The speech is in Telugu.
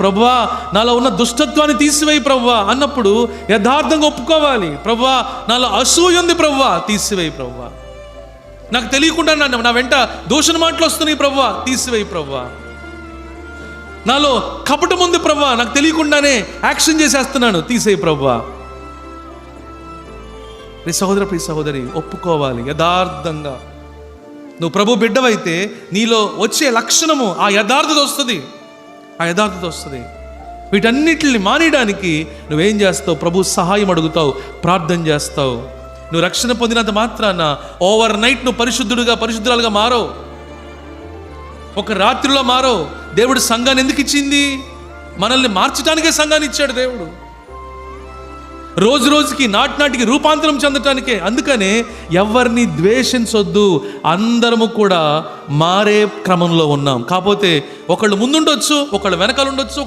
ప్రభువా నాలో ఉన్న దుష్టత్వాన్ని తీసివేయి ప్రభువా అన్నప్పుడు యథార్థంగా ఒప్పుకోవాలి. ప్రభువా నాలో అసూయ ఉంది ప్రభువా, తీసివేయి ప్రభువా. నాకు తెలియకుండా నా వెంట దూషణ మాటలు వస్తున్నాయి ప్రభువా, తీసివేయి ప్రభువా. నాలో కపటం ఉంది ప్రభువా, నాకు తెలియకుండానే యాక్షన్ చేసేస్తున్నాను, తీసేయి ప్రభువా. ప్రియ సహోదరి ఒప్పుకోవాలి యథార్థంగా. నువ్వు ప్రభు బిడ్డవైతే నీలో వచ్చే లక్షణము ఆ యథార్థత వస్తుంది. వీటన్నిటిని మానేయడానికి నువ్వేం చేస్తావు? ప్రభు సహాయం అడుగుతావు, ప్రార్థన చేస్తావు. నువ్వు రక్షణ పొందినంత మాత్రాన ఓవర్ నైట్ నువ్వు పరిశుద్ధురాలుగా మారో, ఒక రాత్రిలో మారో. దేవుడు సంఘాన్ని ఎందుకు ఇచ్చింది? మనల్ని మార్చడానికే సంఘాన్ని ఇచ్చాడు దేవుడు. రోజుకి నాటికి రూపాంతరం చెందటానికే. అందుకనే ఎవరిని ద్వేషించొద్దు, అందరము కూడా మారే క్రమంలో ఉన్నాం. కాకపోతే ఒకళ్ళు ముందుండొచ్చు, ఒకళ్ళు వెనకాల ఉండొచ్చు.